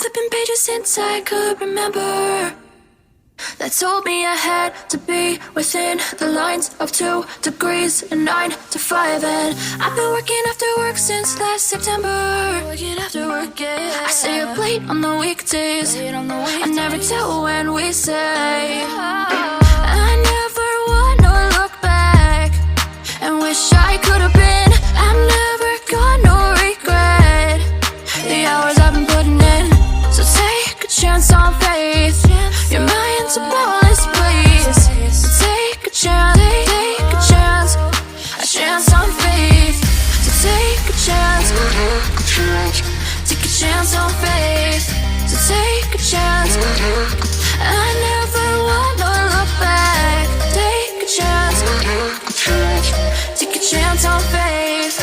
flipping pages since I could remember, that told me I had to be within the lines of 2 degrees and 9 to 5. And I've been working after work since last September. Working after work, yeah. I stay up late on the weekdays. I never tell when we say. I never wanna look back and wish I could have been. I've never got no regret. The hours I've been putting in, so take a chance on faith. Your mind's a boundless place. So take a chance, take a chance, a chance on faith. So take a chance, take a chance on faith. So take a chance. I never wanna look back. Take a chance, take a chance on faith.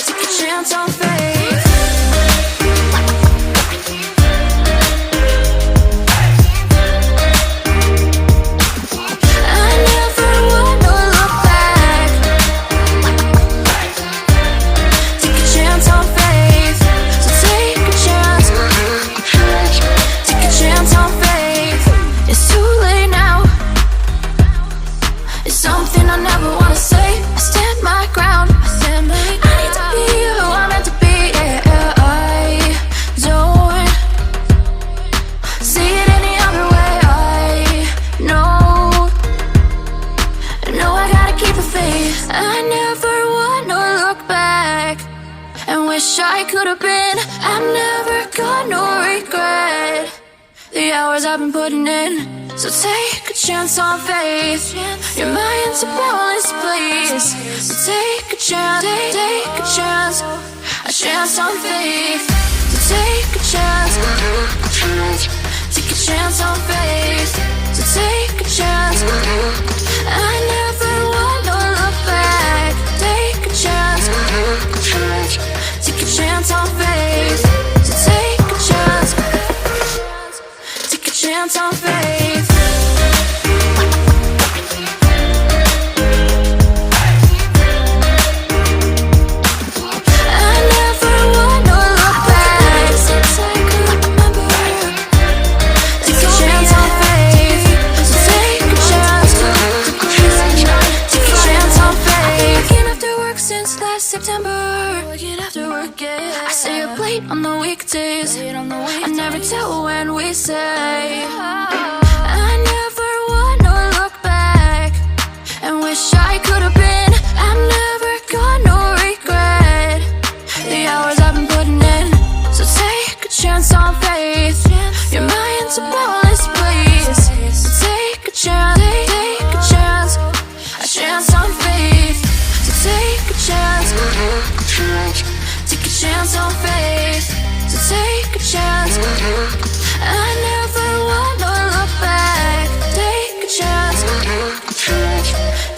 Take a chance on faith. I could have been. I've never got no regret. The hours I've been putting in, so take a chance on faith. Your mind's a boundless place. So take a chance, take a chance, a chance on faith. So take a chance, take a chance on faith. So take a chance. I never wanna look back. Take a chance, take a chance on faith. So take a chance, take a chance on faith. I never wanna look back since I could remember. Take a chance on faith. So take a chance, take a chance on faith. Working after work since last September. Working after work, yeah. I stay up late on the weekdays. I never tell when we say. I never wanna look back and wish I could have been. I've never got no regret. The hours I've been putting in, so take a chance on faith. Your mind's a boundless place. So take a chance, take a chance, a chance on faith. So take a chance, take a chance on faith. So take a chance. I never wanna look back. Take a chance,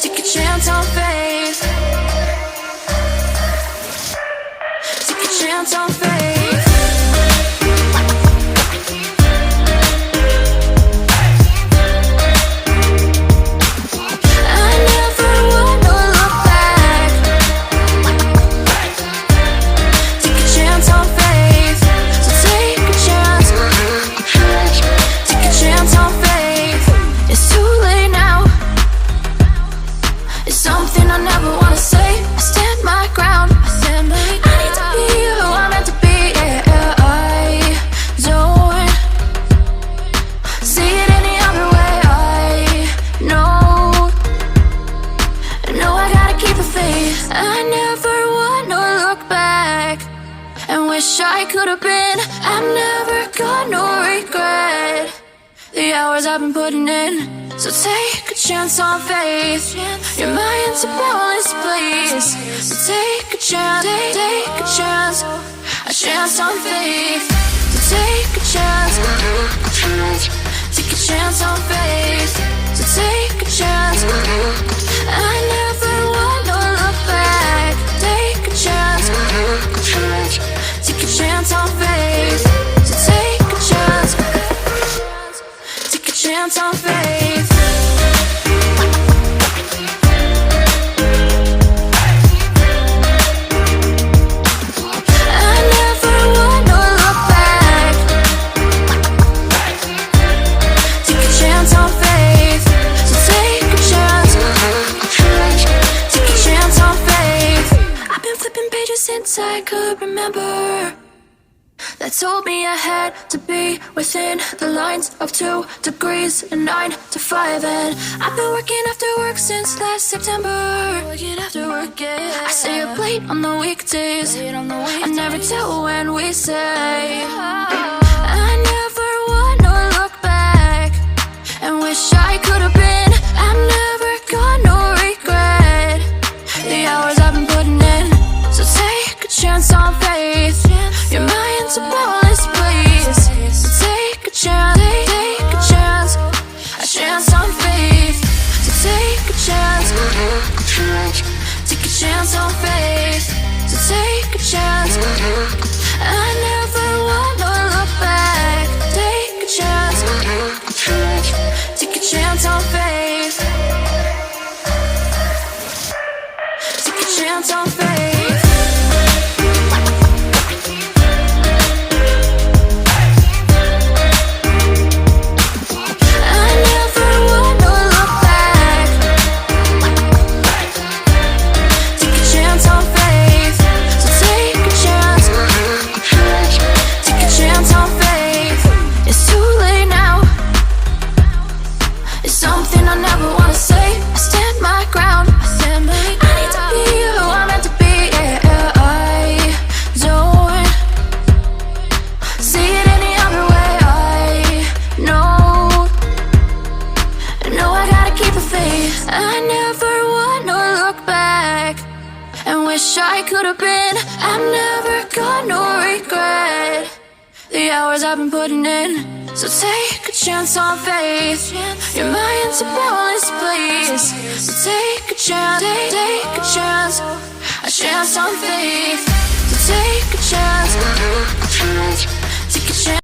take a chance on faith. Take a chance on faith. I never wanna look back. Take a chance on faith. So take a chance, take a chance on faith. It's too late now. It's something I never wanna say. I stand my ground. I need to be who I'm meant to be. Yeah, I don't see it any other way. I know I gotta keep the faith. I never wanna look back and wish I could have been. I've never got no regret. The hours I've been putting in, so take a chance on faith. Your mind's a boundless place. So take a chance, take a chance, a chance on faith. So take a chance, take a chance on faith. So take a chance. I never wanna look back. Take a chance, take a chance on faith. So take a chance, take a chance on faith. I I could remember that told me I had to be within the lines of 2 degrees and 9 to 5. And I've been working after work since last September. Working after work, yeah. I stay up late on the weekdays. I never tell when we say. I never wanna look back and wish I could have been. I'm never gonna regret the hours I've been putting in. So take a chance on faith. Your mind's a bonus, please. So take a chance, a chance on faith. So take a chance on faith. So take a chance. I never wanna look back. Take a chance on faith. Take a chance on faith. I never wanna look back and wish I could have been. I'm never gonna regret the hours I've been putting in. So take a chance on faith. Your mind's a bonus, please. So take a chance, a chance on faith. So take a chance, take a chance.